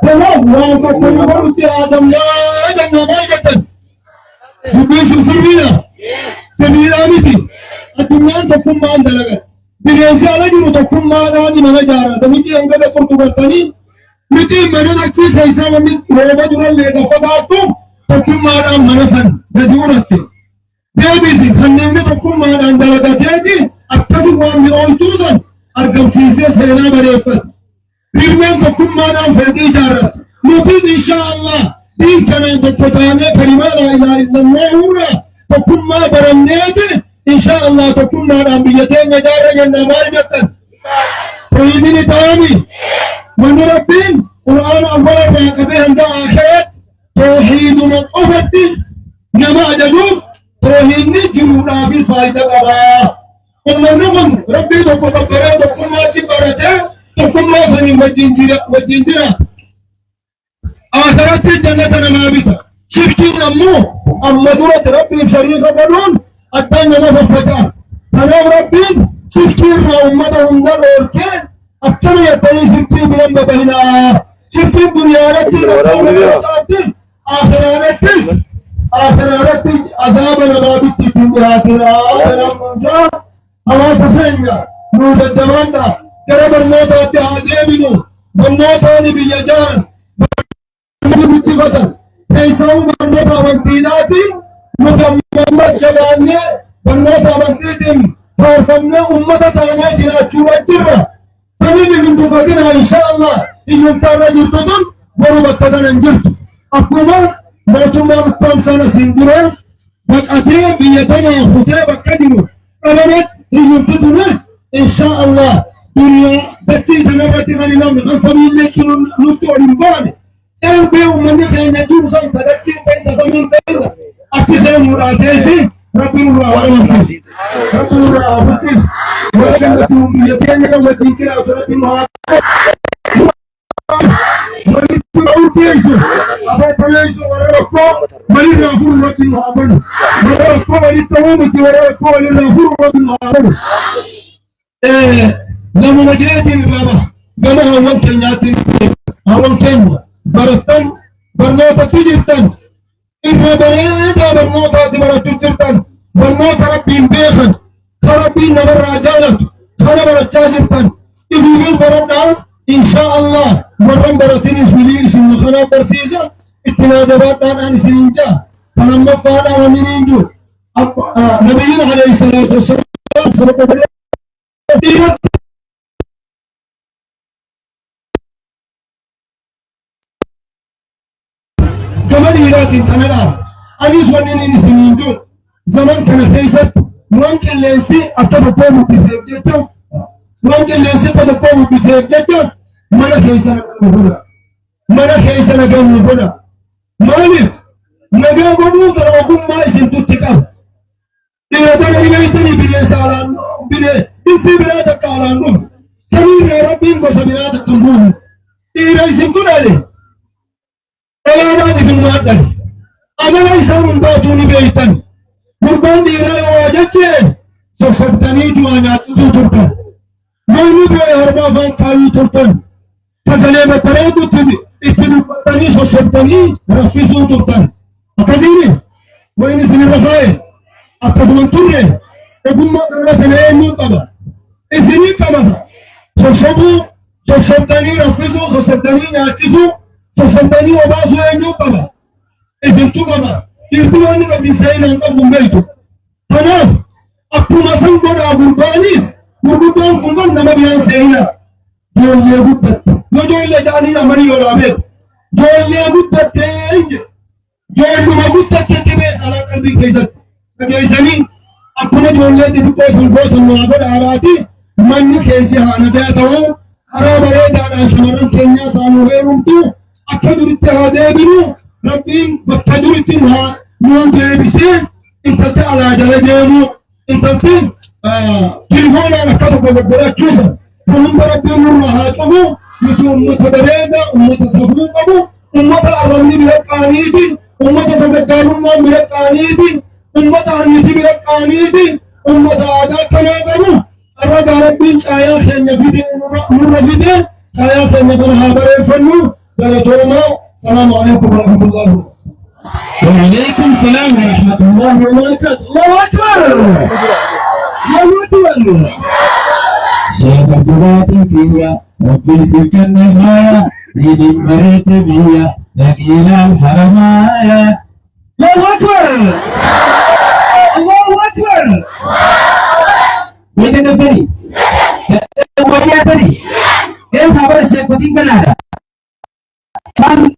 تمام وانت قلت آدم يا جنة ما جتن يبيش سرنا سبيلا متي الدنيا تكون ما عندنا بنيسي على جرو تكون ما عندنا ما جارا تمتي أنقذ كرتو برتني متي من نكسي كيسا من روبا جرا ليدا فداتو تكون ما عندنا منسن بدورتي بيبيسي خنيمني تكون ما عندنا دجاجي أكثر وامي أولتوزن أرقم سيسي سينا بريفت بيرمن تكون ما عندنا فردي جارا نبيز إن شاء الله دين كمان تكتاني كلمة لا إله إلا الله هورا تكون ما برنيته إن شاء الله تكون ما رمبيتين جارا جنة مالجة توحيدين تامي من ربين قرآن أول راكبه عند آخرت توحيد من أفت نما جدوف توحيد نجرونا في صايدة قرآن ومن ربي تكون تبرا تكون ما تبرته تكون ما سنين وجندرا آخرت الجنة نمابتا شفتين أمو أما سورة ربي شريفة قانون الدنيا ما ففتان فلو ربي شفتين أمتهم نروركين أكثر يبني شفتين بلن ببهنا شفتين دنيا رتي آخراتي عذاب نمابتي في دنياتنا آخرات منجا هوا سفيننا نور الجوانا جرب الموتات عاديبنو والموتاني بيجان بتفتن كيساو بنوتا وانتيناتي محمد جباني بنوتا وانتيتم فارفمنا أمتا تانا جراچو وجرة سميني من تفقنا إن شاء الله إن يمتار جرتدن وربتدن انجرت أكما موتما مقام سنة سندرا بقاتي بيتنا خطي بقدنو أمامت إن يمتدنس إن شاء الله دنيا بسي تنبرتي غني نام غنصمين لكن نفتو علمباني بيو من خير نجور سان تدكين بين زمين تيزا أكثر مرادسي ربي الله عليه ربي الله عليه وجنة يتين لو وجنكرا ربي الله مريض أوتيش أبى بيش ورأكو مريض نافور ربي الله عليه ورأكو مريض تومت ورأكو مريض نافور ربي الله عليه لما مجرتين الرابع كما هو كنياتين هو كنيا برتن برنوتا تجرتن إما بريدا برنوتا تبرتو جرتن برنوتا ربين بيخن خربين نبر رجالت خرب رجاجرتن إذن برنا إن شاء الله مرم برتين اسملين اسم خنا برسيزا اتناد باتان عن سنينجا فلما فانا ومنينجو نبينا عليه الصلاة والسلام كمان يراتين تنالا أنيس ونين سنينجو زمان كان تيسات ممكن لنسي أتفقوا بسيف جتا ممكن لنسي أتفقوا بسيف جتا مانا كيسا نقوم مانا كيسا نقوم بنا مالف نقوم بنا تراكم ما يسن تتكام إذا تنا يبيتني بني سالان بني تنسي بنا تكالان سمير ربين بسمينا تكمون إذا يسن كنالي ألا نازل المادة أنا ليس من باتوني بيتن قربان ديراي واجتين سوسبتني جوانا تزوترتن ماني بي هربا فان كاوي ترتن سكالي بطريدو اتنبتني سوسبتني رفيسو ترتن أكازيني وإني سني رخائي أكادوان ترين أقوم ما قرأتنا يمون قبا إذني قبا سوسبتني رفيسو سوسبتني ناتيسو سوسبتني وباسو ينو قبا إذن تقبا إرتواني قبل سينا قبل بيتو تناف أكما سنبرا قربانيس قربان قمان نمبيان سينا دول يغدت يجول لجاني أمري ورابط دول يغدت تنج دول يغدت تتبه على قلبي كيزت كيزني أكما دول يغدت سنبوس المعبر عراتي من كيسي هانا بيتو حرام ريدان شمرن كينيا سامو غيرمتو أكدر اتهادي بنو ربين بكدرتها نون جيبسين انت تعالى جلديمو انت فين تلفون انا كتب بقبرات جوزا فمن بربين الله قبو مثل أمة بريدة أمة صفوق قبو أمة الأرمي بلقانيدي أمة سقدارون بلقانيدي أمة عنيدي بلقانيدي أمة عادات كما قبو الرجال ربين شايا خين يفيدي نور فيدي شايا خين يفنها بريفنو قالتوما السلام عليكم ورحمة الله وبركاته. وعليكم السلام ورحمة الله وبركاته. الله أكبر. الله أكبر. شيخ الجبات فيا ربي سلك النهاية لين مريت بيا لكن الحرمايا. الله أكبر. الله أكبر. وين النبي؟ وين النبي؟ إيه صار الشيخ كتير كنارا. كان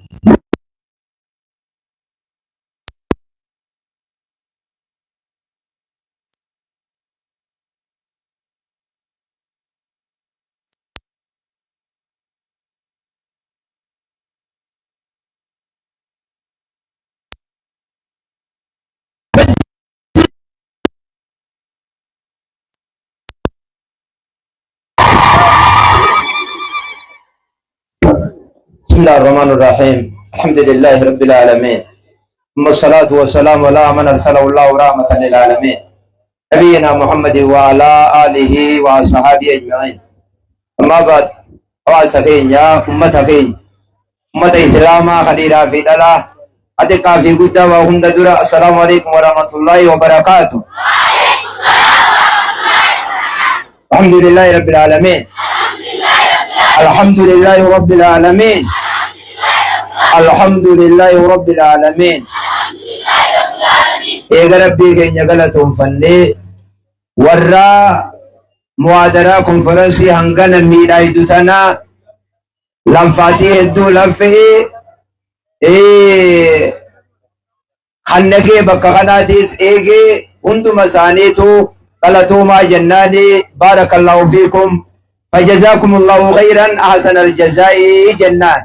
بسم الله الرحمن الرحيم الحمد لله رب العالمين ثم الصلاة والسلام على من أرسله الله رحمة للعالمين نبينا محمد وعلى آله وصحبه أجمعين أما بعد أواسكين يا أمتكين أمة إسلام خديرا في الله أتكا في قدة وهم درا السلام عليكم ورحمة الله وبركاته. الحمد لله رب العالمين الحمد لله رب العالمين الحمد لله رب العالمين. إيجا ربي كين يغلطهم فني ورا موادرة كونفرنسي هنغانا ميلايدو تنا لنفاتي هدو لفه خنكي بكا خناتيس إيجي هندو مسانيتو غلطو ما جناني بارك الله فيكم فجزاكم الله خيرا أحسن الجزاء جنان.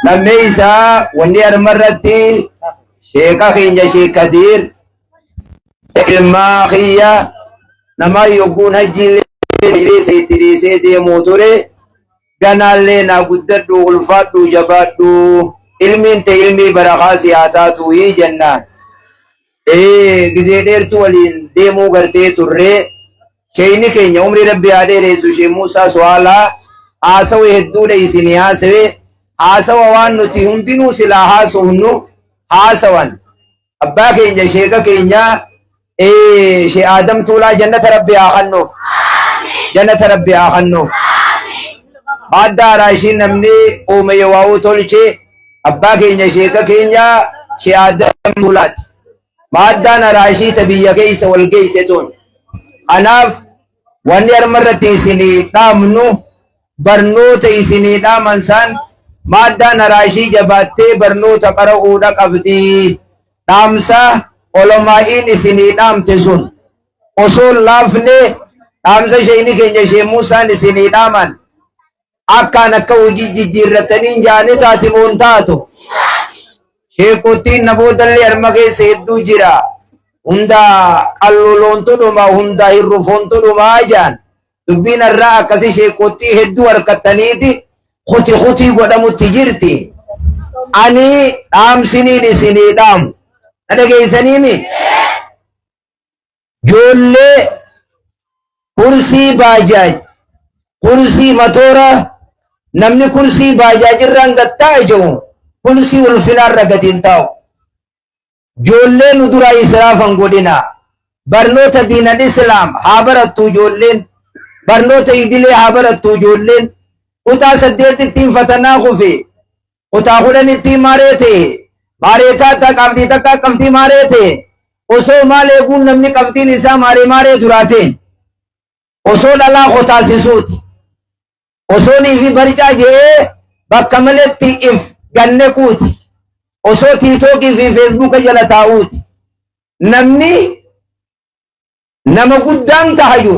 لميسا ونير مرتي شيكا خينجا شيك كدير إلما خيا نما يقون هجي تريسي دي موتوري قنال لنا قدردو غلفاتو جباتو علمين علمي برخاسي آتاتو هي جنان. گزيدير تولين ديمو غرتي تري شيني كينيا عمري ربي عليه ريسو شي موسى سوالا آسوي هدو ليسيني آسوي آسوا وان نتي هندنو سلاحا سهنو آسوان أبا كينيا شيكا كينيا شي آدم تولا جنة ربي آخنوف جنة ربي آخنوف بعد راشين نمني أومي واو تولشي أبا كينيا شيكا كينيا شي آدم تولات بعد راشي تبيا كيس والكيس تون أناف ونير مرة تيسيني تامنو برنو تيسيني تامنسان مادة نراشي جباتي برنو تقرأو دك أبدي تامسا علمائين إسيني تام تسون أصول لافني تامسا شيني كنجا شي موسى نسيني تامن أكا نكا وجي جيرتنين جاني تاتي مونتاتو شيكوتين نبود اللي أرمغي سيدو جرا هندا قلولون تدوما هندا هرفون تدوما جان دبين الرأى كسي شيكوتي هدو وركتنيتي خطي قدمو تجيرتي أني دام سنيني سني دام أنا كي سنيمي جولي كرسي باجاج كرسي مطورة نمني كرسي باجاج الرنگتا جو كرسي والفنار رگتين تاو جولي ندرا إسرافا قدنا برنوتا دين الإسلام حابرتو جولين برنوتا إدلي حابرتو جولين قطع سديت التين فتنا خفي قطع خلن التين ماريتا تا قفدي ماريته osoo maal eeguun namni qabxiin isaa maaree duraateen osoo dhalaa qotaasisuuti osoo niifi barcaa jee bakka maletti if ganne kuuti osoo tiitookii fi feesbuuka jala taa'uuti namni nama guddaan tahayu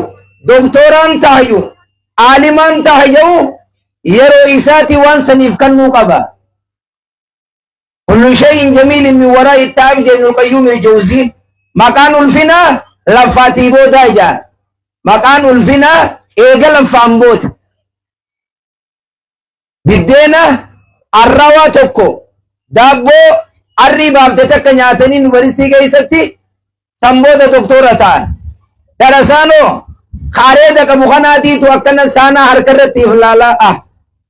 doktoraan tahayu aalimaan tahayu yeroo isaati waan saniif kannuu qaba. كل شيء جميل من وراء التعب ابن القيوم الجوزي مكان الفنا لفاتي بودايجا مكان الفنا ايجا لفامبوت بدينا الروا توكو دابو الربا بتتك نياتني نورسي كيستي سمبوت دكتورة تان درسانو خاريدا كمخناتي تو اكنا سانا حركرتي فلالا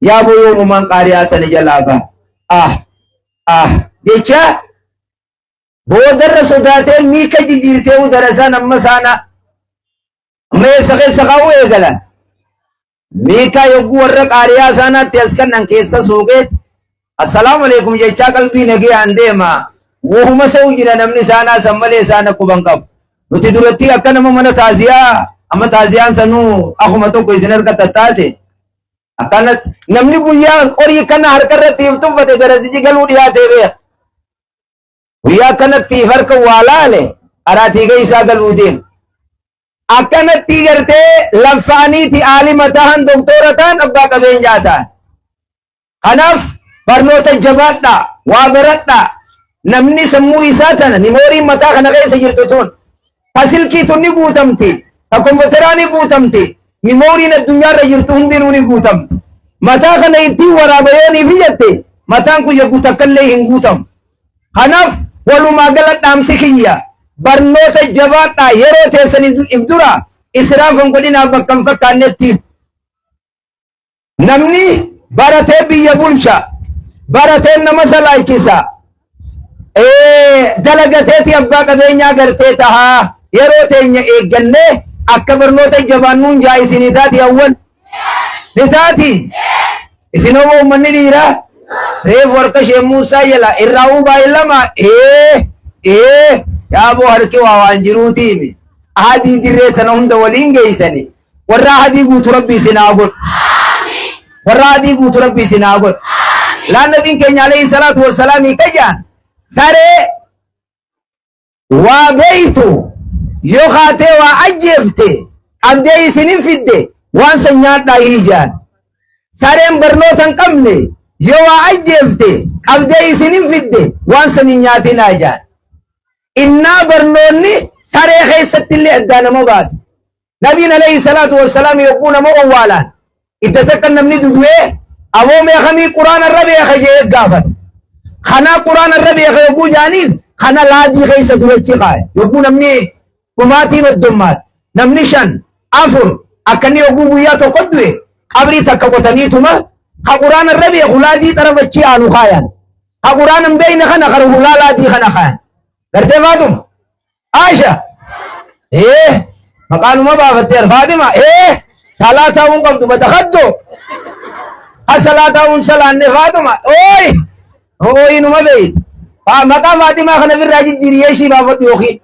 يا بو يوم من قارياتني جلابا jecha boodarra sodaatee miika jijjiirtee darasaa namma saana meessa keessa kaa'uu eegalan miika yogguu warra qaariyaa saanaatti as kannan keessa suuqeet assalaamu alaikum jechaa qalbii nagee aan deema wohuma sa'u jira namni saanaa san malee saana quban qabu nuti duratti akka nama mana taaziyaa amma taaziyaan sanuu akkuma tokko isin argata taate akkana namni guyyaa qorii kana harka irratti iftuffate darasiji galuu dhiyaatee beeka guyyaa akkanatti harka waa laale araatii isaa galuu deema akkanatti gartee laffaaniiti aalima tahan doktora tahan abbaa qabeenyaa tahan kanaaf barnoota jabaadhaa waa baradhaa namni sammuu isaa tana nimoorii mataa kana keessa jirtu tun silkii tun ni guutamti ta kompiitaraa ni guutamti mimooriin addunyaarra jirtu hundinuu ni guutamti mataa kana ittiin waraabayooniif jette mataan kun yogguu takkallee hin guutamu kanaaf walumaa gala dhaamsi kiyya barnoota jabaadhaa yeroo teessaniif dura israafan godhinaaf bakka hin fakkaannetti namni baratee biyya bulcha baratee nama salaachisa dalagateeti abbaa qabeenyaa gartee tahaa yeroo teenya eeggannee akka barnoota jabaannuun jaa isinii taati hawwan ni taati isin homoo ummanni dhiiraa reef warqa ishee Muusaa jala irraa baay'ilama yaaboo harki waa waan jiruutiimi ahadii dirree tana hunda waliin geeysani warra ahadii guutu rabbi isin haa godhu warra ahadii guutu rabbi isin haa godhu laan nabiin keenya alayhi salaatu wassalaamii kajaan saree waa beeytu yoo kaatee waa ajjeefte qabdee isinin fidde waan san nyaadhaa hiijaan sareen barnoota hin qabne yoo waa ajjeefte qabdee isinin fidde waan san hin nyaatinaa jaan innaa barnoonni saree keessatti illee addaa nama baase nabiin alayhi salaatu wassalaam yogguu nama owwaalaan idda takka namni dudu'ee aboo meeqamii quraana irra beeka jee gaafata kanaa quraana irra beeka yogguu jaaniin kana laadii keessa durachi kaaya yogguu namni dhumaatiin oddummaat namni 5 4 akkanni yogguu guyyaa tokko du'e qabrii takka qotaniituma ka quraana irra beeku laadii xarafachi aanu kaayan ka quraana hin beeyne kana kara hulaa laadii kana kaayan gartee Faatuma Aisha maqaanuma baafatteer Faatima salaa taa'uun qabdu batakaddo ha salaa taa'uun salaanne Faatuma numa beeyt maqaa Faatimaa kana birraa jijjiiriyee ishii baafadhu yookiin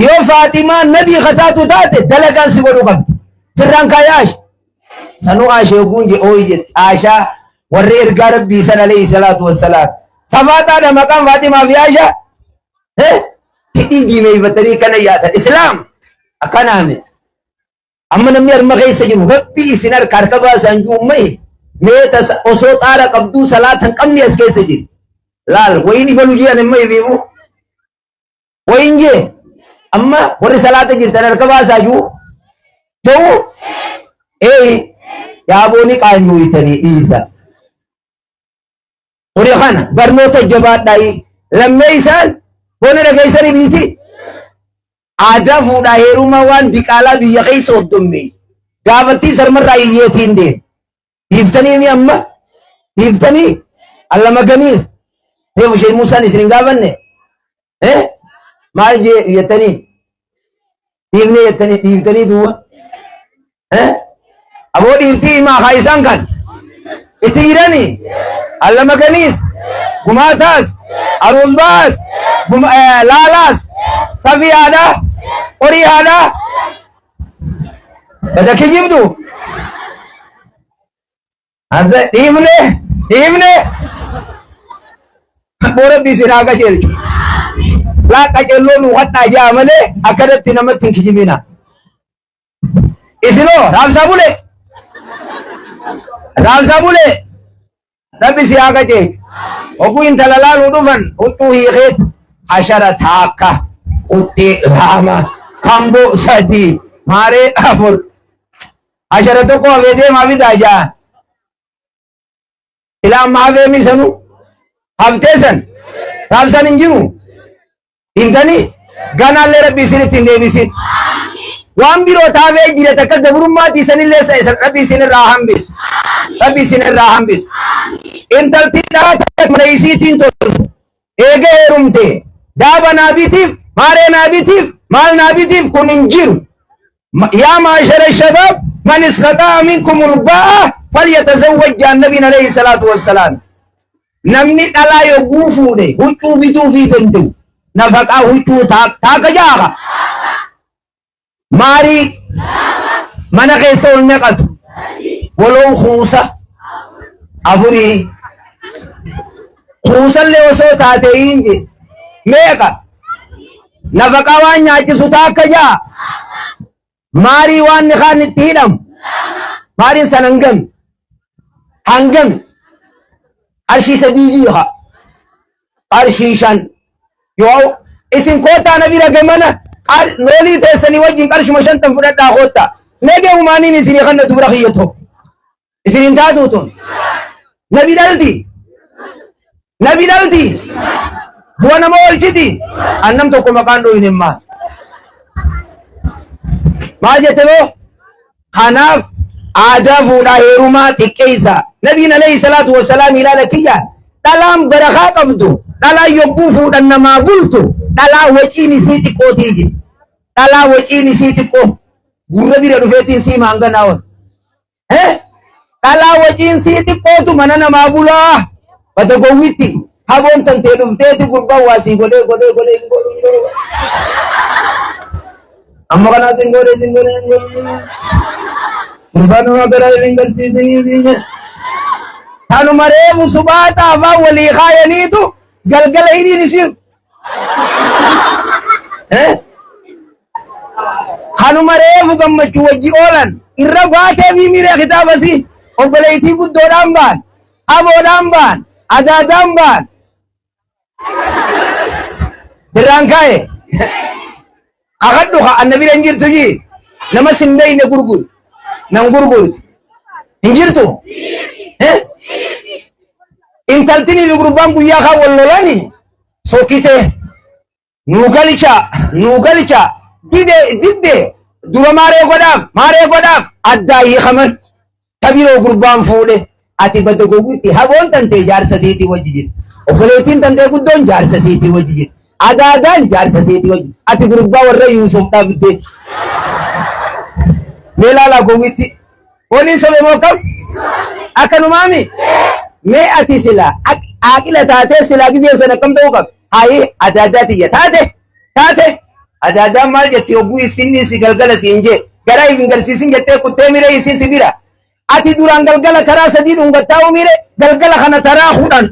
yoo Faatimaa nabii kataatu taate dalagaan si godhu qabdi sirraan kaayee Aisha sanuu Aisha yogguun je jette Aisha warri ergaa rabbii san alayhi salaatu wassalaam safaataadha maqaan Faatimaa fi Aisha hidhii diimeeyfatanii kana yaatan islaam akkanaa miti amma namni harma keessa jiru rabbii isin harka baasaan juummahi meeta osoo xaara qabduu salaatan qabni as keessa jiru laal wayin ibalu jiran imma ibiifu wayin jee amma warri salaata jirtan harka baasaa juu ta'u yaabooni qaanyooyitanii dhiisa horii kana barnoota jabaadhaa lammee isaan boona dhageessanii biiti aadaa fuudhaa heerumaa waan diqaalaa biyya keessa hoddomme gaafattii sarmarraa hiyyeetiin deemu hiiftanii mi amma hiiftanii allama ganiis reefu shee Muusaan isin hin gaafanne maal jee yettanii dhiifne yettanii dhiiftanii duuba aboo dhiirtii himaa haa isaan kan itti jiranii allama ganiis gumaataas aruusbaas laalaas safii haadhaa horii haadhaa badakki jibdu dhiifne boora bisinaa qajeelchu laa qajeelloo nu hadhaa jaa malee akkanatti namatti hin kijibina isinoo raamsaa bule rabbi si haa qajeelchu oguu intala laaluu dhufan huccuu hiikeet hashara taakka quxxii lama kamboo 3 maaree 4 hashara tokko hafee deemaa fidaa jaan ilaan maafee misanu hafteesan raamsan hin jiru hintanii ganaallee rabbi isinitti hin deebisin waan biroo taafee jire takka gabrummaati isanillee rabbi isinirraa hambisu intalti dhaata mana isiitiin toltu eega heerumte daaba naabitiif maaree naabitiif maal naabitiif kun hin jiru yaa maashara shabaab man istataa minkum ulba'a falyatazawwaj jaan nabiin alayhi salaatu wassalaam namni dhalaa yogguu fuudhe huccuu bituu fi danda'u nafaqaa huccuu taaka jaaqa maarii mana keessa ol naqatu waloo kuusa afurii kuusallee osoo taate hinje meeqa nafaqaa waan nyaachisu taaka jaa maarii waan nikaan itti hidhamu maariin san hangam qarshii sadii jiha qarshii shan yoo isin kootaa na bira gamana loolii teessanii wajjin qarshuma 50 fudhadhaa koottaa nege umaaniin isinii kanna dubra kiyyato isin hin taatuutun nabi dhalti bu'a nama oolchiti annam tokko maqaan dhoyin himmaas maal jette boo kanaaf aadaa fuudhaa heerumaa xiqqeeysa nabiin alayhi salaatu wassalaam ilaala kiyyaan dhalaan barakaa qabdu dhalaa yogguu fuudhan namaa bultu dhalaa waciin isii xiqqootii je dhalaa waciin isii xiqqoo gurra bira dhufeetiin sii maanganaawwan dhalaa waciin sii xiqqootu mana namaa bulaa bata gowwitti haboon tantee dhufteeti gurbaan waa sii godhee hin godhu amma kanaa sin godhee gurbaan nama garaa hin garsiisanii tanuma reefu subaataa afaan walii kaayaniitu galgala hidhiin isiin kanuma reefu gammachuu wajji oolan irra baatee fi miiree kitaabasi obboleeytii guddoodhaan baan aboodhaan baan adaadaan baan sirraan kaa'e akadhu ka annabi hin jirtu ji nama sindeyne gurgur nan gurgur hin jirtu intaltini fi gurbaan guyyaa kaan wal lolani sokkite nuu galcha didde dura maaree godhaaf addaa hiikaman tabiroo gurbaan fuudhe ati badda gowwitti haboon tantee jaarsa seetii wajji jirti obboleettiin tantee guddoon jaarsa seetii wajji jirti adaadaan jaarsa seetii wajji ati gurbaa warra Yuusuf dhabde meelaalaa gowwitti waliin sobe moo kam akkanumaami mee ati sila aqila taatee sila gizee sana kam ta'uu qab hayi adaadaa tiyya taate adaadaan maal jetti yogguu isinni si galgala siin jee garaa hin garsiisin jettee kuttee miree isin si bira ati duraan galgala karaa sadii dhungattaa'u mire galgala kana taraa 10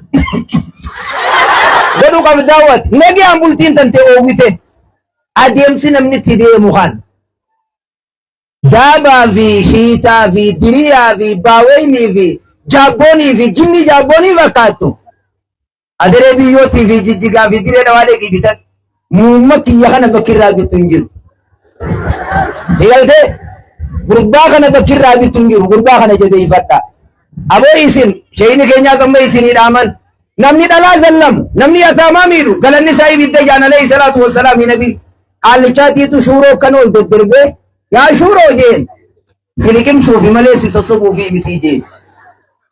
godhu qabdaawwat negiyaan bultiin tante oowwite adeemsi namni itti deemu kan daabaa fi shiitaa fi diriyaa fi baaweynii fi jaabboonii fi jinni jaabboonii fakkaattu aderee biyyootii fi jijjigaa fi diree dhawaalee qibitan muumma kiyya kana bakkirraa bittu hin jiru sigaltee gurbaa kana bakkirraa bittu hin jiru gurbaa kana jabeeffadha aboo isin sheeyni keenyaa qamma isinii dhaaman namni dhalaa zallamu namni yataamaa miidhu galanni isaa ibidda jaan alayhi salaatu wassalaam nabi haallichaatiitu shuuroo kan ol dedderbee yaa shuuroo jeen siliqimsuufi malee si sossobuufi mitii jeen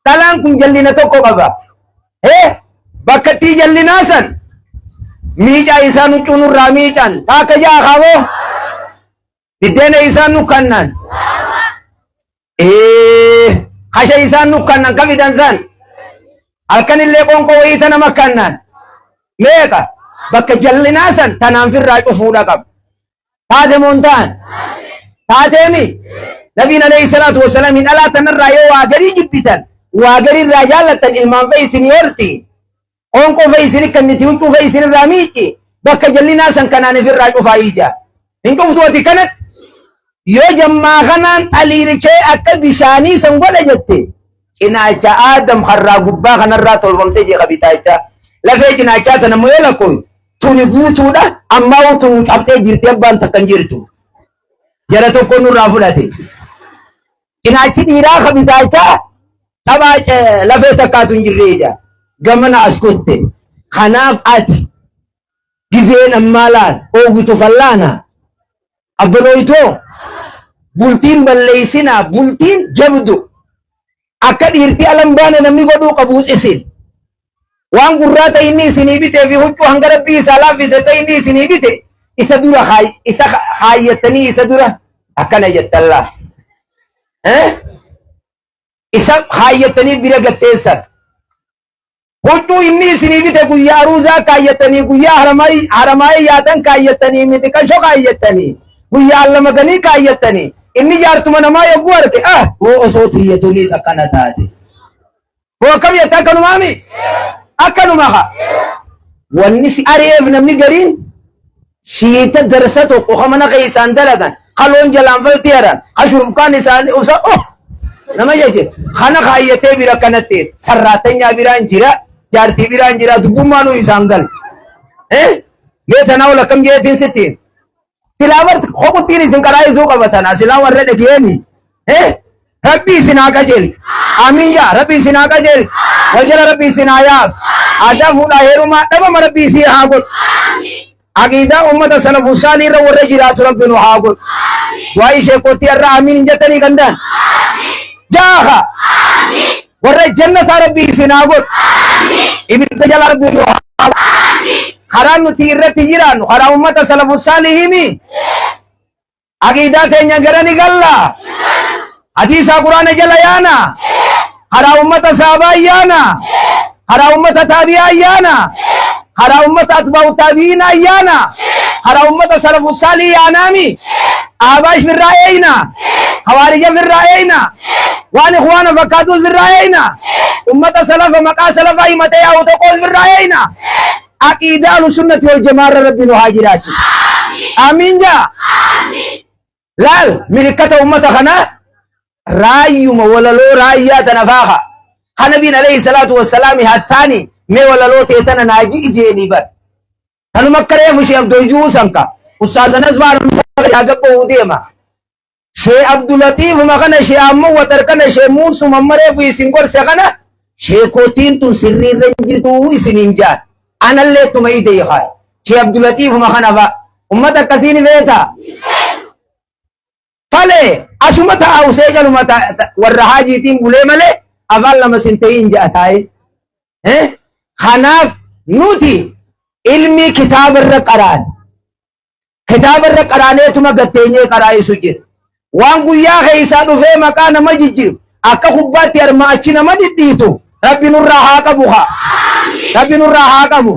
dhalaan kun jallina tokko qaba bakka itti jallinaa san miicaa isaa nuccuunurraa miican taaka jaa qaboo biddeena isaan nukkannan kasha isaan nukkannan kam idan san halkanillee qonqoo wayita nama kannan meeqa bakka jallinaa san tanaan firraa cufuudha qaba taate moontaan taateemi nabiin alayhi salaatu wassalaam hin dhalaa tanarraa yoo waa garii jibbitan waa garii irraa jaallattan ilmaan fa'ii isinii horti qonqoo fa'ii isinii kanniti huccuu fa'ii isinirraa miici bakka jallinaa san kanaan ifirraa cufaa ija hin cuftu ati kanatti yoo jammaa kanaan xaliirichee akka bishaanii san godha jette cinaacha aadam harraa gubbaa kanarraa tolfamtee jee qabitaacha lafee cinaachaa sana moo yoo lakkoon tuni guutuudha ammaa utun qabxee jirti abbaan takkan jirtu jara tokko nurraa fudhate cinaachi dhiiraa qabitaachaa taphaa lafee takkaatu hin jirreeja gamana as kotte kanaaf ati gizeen ammaa laal oogitu fallaana abbaloytoo bultiin balleeysinaa bultiin jabdu akka dhiirtii alam baane namni godhuu qabuus isin waan gurraa ta'e inni isinii bite fi huccuu hanga rabbii isaa laaffise ta'e inni isinii bite isa dura haayyattanii isa dura akkana jettallaa isa haayyattanii bira gatteessan huccuu inni isinii bite guyyaa aruuzaa kaayyattanii guyyaa haramaayee yaatan kaayyattanii mitiqashoo kaayyattanii guyyaa allamaganii kaayyattanii inni jaartuma namaa yogguu arge moo osoo tiyyatunis akkana taate moo akkam jette akkanumaami akkanuma wanni si ari'eef namni gariin shiita darsa tokko kamana keeysaan dalagan kaloon jalaan faltiyaran ashurufkaan isaanii usa nama jeche kana kaayyatee bira kanatti sarraatanyaa biraan jira jaartii biraan jira dubbummaanuu isaan gal mee tanaa ol akkam jeetiin sittiin silaa barti hobuttiin isin karaa isuu qabatana silaa warra dhageeni rabbi isin haa qajeeli amiin jaa rabbi isin haa qajeeli wajjala rabbi isin haa yaasu aadaa fuudhaa heerumaa dhabama rabbi isii haa godhu aqiidaa ummata salafu saalii irra warra jiraatu rabbi nu haa godhu waa'ee sheekoottii irra amiin hin jettanii gandaan jaaha warra jannataa rabbi isin haa godhu ibidda jala rabbi nu haa godhu karaan nuti irratti jiraannu karaa ummata salafu saalihimi aqiidaa teenya gara ni galla hadiisa quraana jala yaana karaa ummata sahabaa yaana karaa ummata taabi'aa yaana karaa ummata atbaa'u taabi'iina yaana karaa ummata salafu saalih yaanaami aabash firraa eeyna hawaarija firraa eeyna waan ikhwaana fakkaatuus firraa eeyna ummata salafa maqaa salafaa himatee yaa'u tokkoos firraa eeyna aqiidaa ahlusunnati wal jamaarra rabbi nu haa jiraachu amiin jaa laal milikkata ummata kanaa raayyuma walaloo raayyaa tana faaha kanabiin alayhi salaatu wassalaami hassaani mee walaloo teetana naaji ijeeni bar tanuma akka reefu shee abdoojuu sanka ustaazanas yaa gabba'uu deema shee abdulatiifuma kana shee ammoo watar kana shee muusuma mareefu isin gorse kana shee kootiin tun sirriirra jirtuu isiniin jaan anallee tuma ide yahay shee abdulatiifuma kana fa ummata akkasiini beeta fale asuma ta'a usee jaluma warra haajiitiin bulee malee afaan lama sinta'iin ja'ataaye kanaaf nuti ilmi kitaabarra qaraaneetuma gatteenyee qaraa'isu jira waan guyyaa keeysaa dhufee maqaa nama jijjiru akka kubbaatti harma achi nama dhidhiitu rabbi nurraa haa qabu rabbi nurraa haa qabu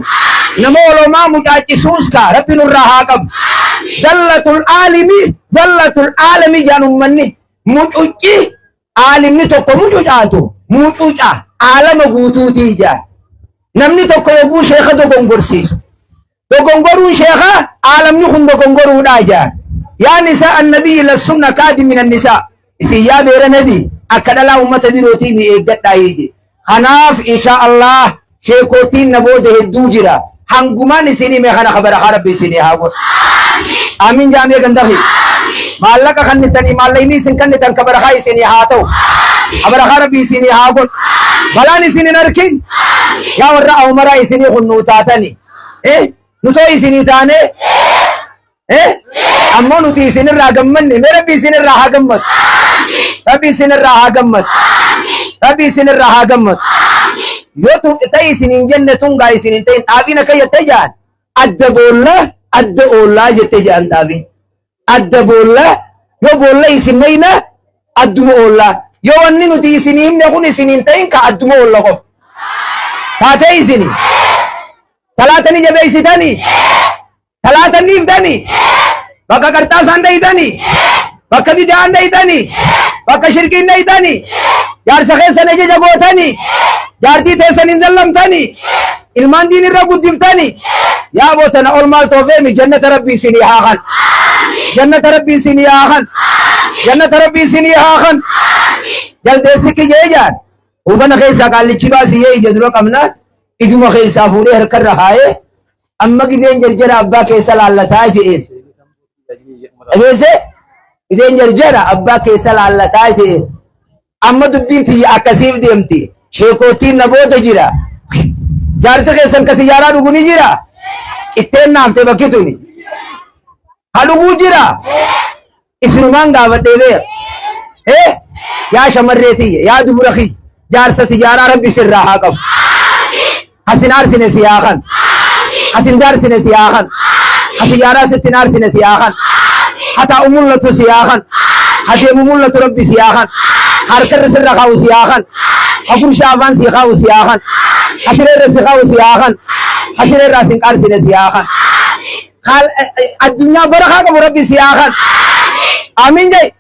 nama olomaa mucaachisuus ka rabbi nurraa haa qabu dallatul aalami jaan ummanni mucucci aalimni tokko mucucaatu mucuca aalama guutuutii jaan namni tokko yogguu sheeka dogongorsiisu dogongoruun sheeka aalamni kun dogongoruudhaa jaan yaa nisaa annabii lassunna kaadi min annisaa isin yaa beera nabi akka dhalaa ummata birootii mi eeggadhaa hiije kanaaf insha allah sheekootiin na booda hedduu jira hangumaan isinii mee kana kabarakaa rabbi isinii haa godhu amiin jaamee gandafi maallaqa kannitanii maallayni isin kannitan kabarakaa isinii haa ta'u kabarakaa rabbi isinii haa godhu balaan isin hin arkin yaa warra awmaraa isinii hunnuu taatani nutoo isinii taane ammoo nuti isinirraa gammanne mee rabbi isinirraa haa gammadu rabbi isinirraa haa gammadu rabbi isinirraa haa gammadu yoo ta'e isiniin jenne tungaa isiniin ta'in dhaabiin akka jette jaan adda oollaa jette jaan dhaabiin adda boollaa yoo boolla isin neyna adduma oollaa yoo wanni nuti isinii himne kun isiniin ta'in ka adduma oolla qof taatee isinii salaatanii jabeeysitanii salaatan dhiiftanii bakka qarxaasaan dhayitanii bakka bidaan dhayitanii bakka shirkiin dhayitanii jaarsa keessan ajaja gootanii jaartii teessan hin zallamtanii ilmaan diin irra guddiftanii yaa bootana ol maal toofeemi jannata rabbii isinii haa kan jannata rabbii isinii haa kan jannata rabbii isinii haa kan jaldeessi kijee jaan hubana keessaa qaallichi baasiyyee ija dura qabna ijuma keessaa fuudhee harkarra kaayee amma gizeen jarjara abbaa keessa laallataa je'een dhageesse gizeen jarjara abbaa keessa laallataa je'een amma dubbiin tiyya akkasiif deemti sheekootiin na booda jira jaarsa keessan ka siyyaaraa dhugu ni jira qixxeen naaftee bakki tuni ha dhuguu jira isinumaan gaafadhee beera يا شمرتي يا دبرخي جارس سيارة ربي سرها قب حسن أرسن سياخا حسن دارسن سياخا حسيارة ستنار سن سياخا حتى أمولة سياخا حتى أمولة ربي سياخا حركر سر خاو سياخا حقر شافان سيخاو سياخا حسن الرسخاو سياخا حسن الراسن أرسن سياخا خال الدنيا برخا قب ربي سياخا آمين جاي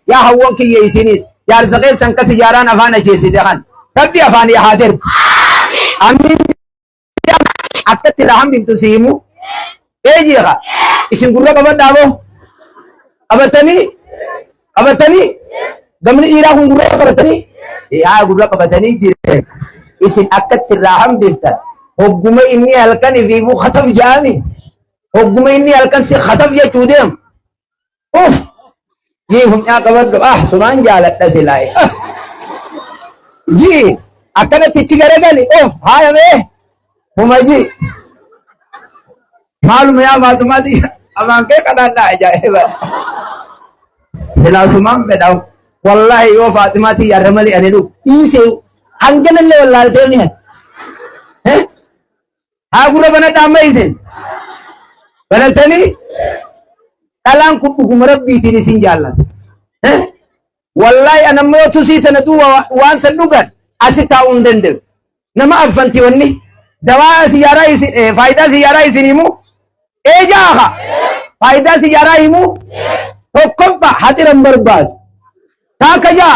يا هوان كي يسينيس يا رزقين سنك سياران أفانا جيسي دخان ربي أفاني حاضر آمين أكتت لهم بنتو سيمو ايجي خا اسم قرر قبط دابو قبطني قمني إيرا هم قرر قبطني يا قرر قبطني جيرين اسم أكتت لهم بنتا حقوم إني هلكن فيبو خطف جامي حقوم إني هلكن سي خطف يا چودهم اوف جی ہم یہاں قبط سنان جالت نسلائی جی اکنے تیچی کرے گا نہیں اوف ہائی ہمیں ہم جی معلوم ہے معلوماتی امان کے قدر نہ جائے با سلا سمان میں داؤں واللہ یو فاطماتی یا رمالی انیلو ایسے ہنگن اللہ واللہ دیونی ہے ہاں گرہ بنا ٹامبا ایسے بنالتنی کلام کبکم ربی تینی سین جالات واللہ انا موتو سیتنا دو وانسا نگن اسی تاؤن دندر نما افنتی ونی دواء سیارہ فائدہ سیارہ اسنیمو اے جاہا فائدہ سیارہ ہیمو حکم پا حدرم برباد تاکا جا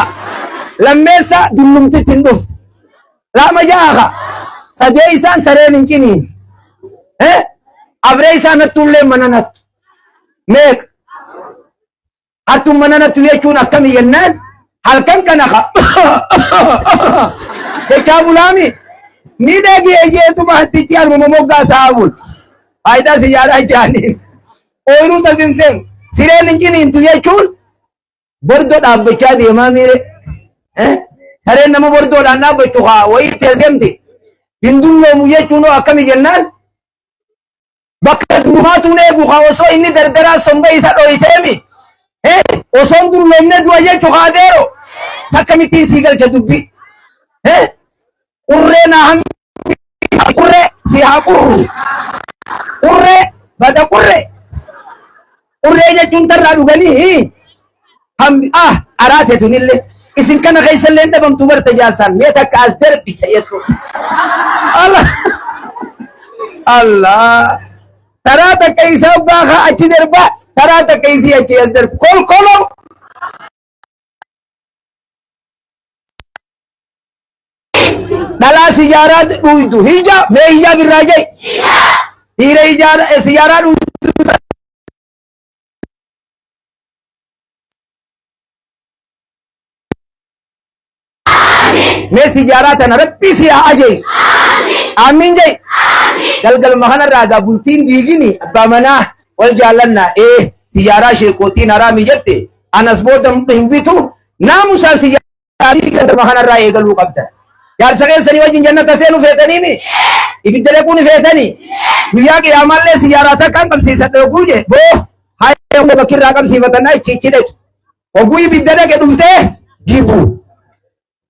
لمیسا دلمتی تندف لاما جاہا سجیسان سرین انچینین ابریسان نتولے مننت میک اتم مننت یچون اکمی ینن halkan kana ka tekabulami ni dagi ejetu mahtichi almumogga taabul aida siyara jani oyru tasinsen siren ingini intu yechun bordo dabbecha de mamire sare namu bordo lanna bechuha wai tezemti hindullo mu yechuno akami jennan bakkat mumatu ne buha oso inni dardara sombe isa doitemi oson dullomne duaye chukadero takamiti sigal jadubbi urre na ham urre sihaqurru urre bada urre je juntarra dugani ham arate tunille isin kana kaysan lenda bam tubar tajasan meta ka asder bisayetu Allah tarata kaysa baha achiderba tarata kaysi achi asder kolo dala siyarat duidu hija me hija birajai hira hija siyarat duidu me siyarat na rabbi siya ajai amin jai galgal mahana raga bultin digini abamana wal jalanna siyara shekotin arami jette anas bodam himbitu namusa siyara mahana raga galu qabda यार सगे सनी वजन जन्नत से नु फेतनी में इबिदले को नि फेतनी दुनिया के अमल ने सियारा था कम सी सतो गुजे वो हाय हम बकिर रागम सी वतन है चिचिले ओ गुई बिदले के दुफते गिबू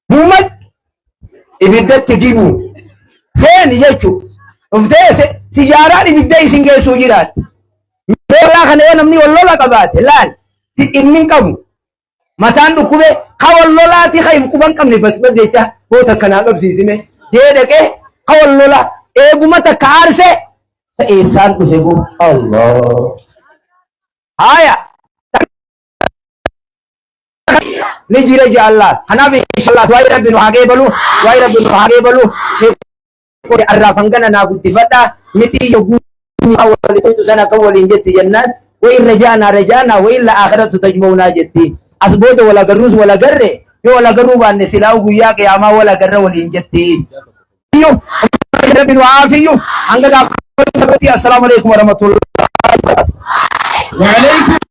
मुमत इबिदत गिबू से निजेचू दुफते से सियारा इबिदे सिंगे सुजिरात मेरा खने नमनी वल्लोला कबात लाल सी इन्मिन कम मतान दुकुबे खवल्लोला ती खैफ कुबन कम ने बस जेता होता कना कब सीसी दे के खवल्लोला एगुमता कार से एहसान कुछ को अल्लाह आया निजिरे जा अल्लाह हना भी इंशाल्लाह वाई रब्बिनु आगे बलू को अर्रा फंगना ना गुतिफता मिति यगु अवल तो सना कवल इंजति जन्नत वही रजाना वही ला आखिरत तजमौना जति asbodo wala garrus wala garre yo wala garru banne silaw guya ke ama wala garre wala injetti yo rabbil afiyu anga da assalamu alaikum warahmatullahi wabarakatuh wa alaikum